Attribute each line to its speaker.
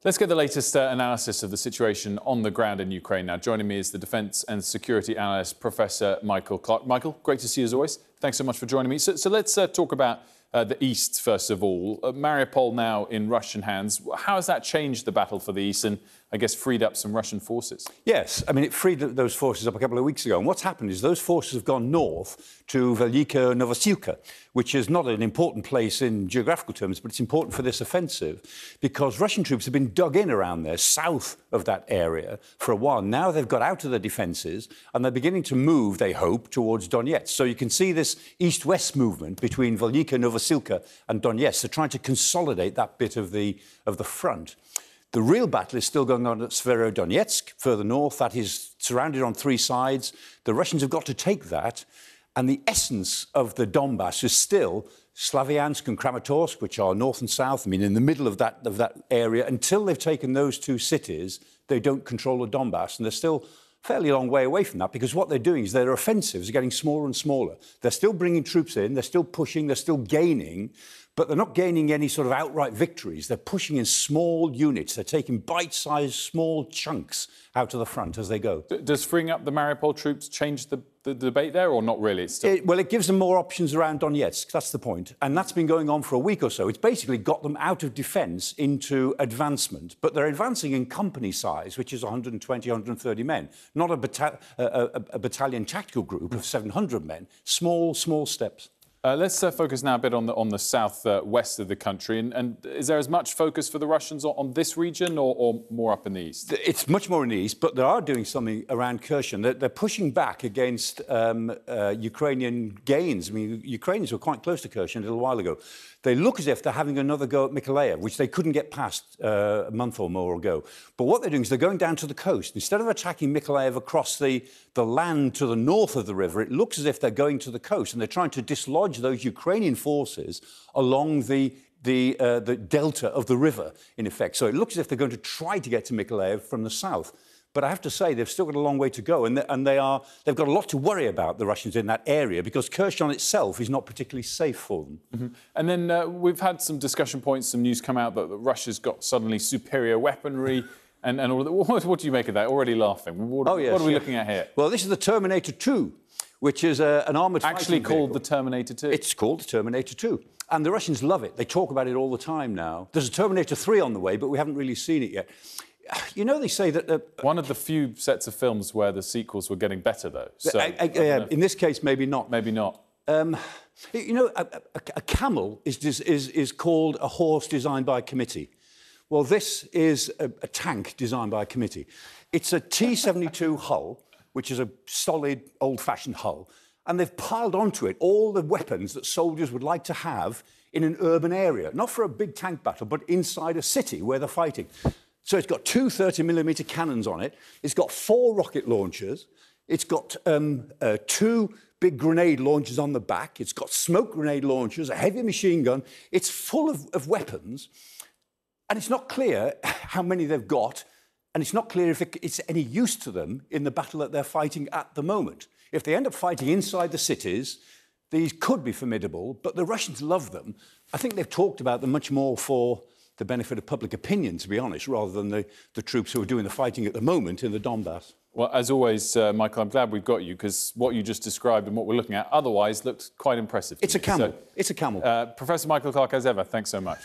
Speaker 1: Let's get the latest analysis of the situation on the ground in Ukraine now. Joining me is the defence and security analyst, Professor Michael Clarke. Michael, great to see you as always. Thanks so much for joining me. So let's talk about the East, first of all. Mariupol now in Russian hands. How has that changed the battle for the East and, I guess, freed up some Russian forces?
Speaker 2: Yes, I mean, it freed those forces up a couple of weeks ago. And what's happened is those forces have gone north to Velika Novosilka, which is not an important place in geographical terms, but it's important for this offensive because Russian troops have been dug in around there, south of that area, for a while. Now they've got out of their defences and they're beginning to move, they hope, towards Donetsk. So you can see this east-west movement between Velika Novosilka and Donetsk. They're trying to consolidate that bit of the front. The real battle is still going on at Severodonetsk, further north. That is surrounded on three sides. The Russians have got to take that. And the essence of the Donbass is still Slavyansk and Kramatorsk, which are north and south. I mean, in the middle of that area. Until they've taken those two cities, they don't control the Donbass. And they're still a fairly long way away from that because what they're doing is their offensives are getting smaller and smaller. They're still bringing troops in. They're still pushing. They're still gaining. But they're not gaining any sort of outright victories. They're pushing in small units. They're taking bite-sized small chunks out to the front as they go.
Speaker 1: Does freeing up the Mariupol troops change the debate there, or not really? It's still...
Speaker 2: Well, it gives them more options around Donetsk. That's the point. And that's been going on for a week or so. It's basically got them out of defence into advancement. But they're advancing in company size, which is 120, 130 men, not a battalion tactical group of 700 men. Small steps.
Speaker 1: Let's focus now a bit on the south-west of the country. And is there as much focus for the Russians on this region or more up in the east?
Speaker 2: It's much more in the east, but they are doing something around Kherson. They're pushing back against Ukrainian gains. I mean, Ukrainians were quite close to Kherson a little while ago. They look as if they're having another go at Mykolaic, which they couldn't get past a month or more ago. But what they're doing is they're going down to the coast. Instead of attacking Mykolaic across the land to the north of the river, it looks as if they're going to the coast and they're trying to dislodge those Ukrainian forces along the delta of the river, in effect. So it looks as if they're going to try to get to Mykolaic from the south. But I have to say, they've still got a long way to go, and they've got a lot to worry about, the Russians, in that area, because Kherson itself is not particularly safe for them.
Speaker 1: Mm-hmm. And then we've had some discussion points, some news come out that Russia's got suddenly superior weaponry and all that. What do you make of that? Already laughing. What are we looking at here?
Speaker 2: Well, this is the Terminator 2, which is an armoured fighting
Speaker 1: actually called
Speaker 2: vehicle.
Speaker 1: the Terminator 2?
Speaker 2: It's called the Terminator 2. And the Russians love it. They talk about it all the time now. There's a Terminator 3 on the way, but we haven't really seen it yet. You know, they say that...
Speaker 1: one of the few sets of films where the sequels were getting better, though. So,
Speaker 2: in this case, maybe not.
Speaker 1: Maybe not.
Speaker 2: You know, a camel is called a horse designed by a committee. Well, this is a tank designed by a committee. It's a T-72 hull, which is a solid, old-fashioned hull, and they've piled onto it all the weapons that soldiers would like to have in an urban area. Not for a big tank battle, but inside a city where they're fighting. So it's got two 30mm cannons on it. It's got 4 rocket launchers. It's got 2 big grenade launchers on the back. It's got smoke grenade launchers, a heavy machine gun. It's full of weapons. And it's not clear how many they've got. And it's not clear if it's any use to them in the battle that they're fighting at the moment. If they end up fighting inside the cities, these could be formidable. But the Russians love them. I think they've talked about them much more for the benefit of public opinion, to be honest, rather than the troops who are doing the fighting at the moment in the Donbass.
Speaker 1: Well, as always, Michael, I'm glad we've got you, because what you just described and what we're looking at otherwise looks quite impressive.
Speaker 2: It's a camel. It's a camel.
Speaker 1: Professor Michael Clarke, as ever, thanks so much.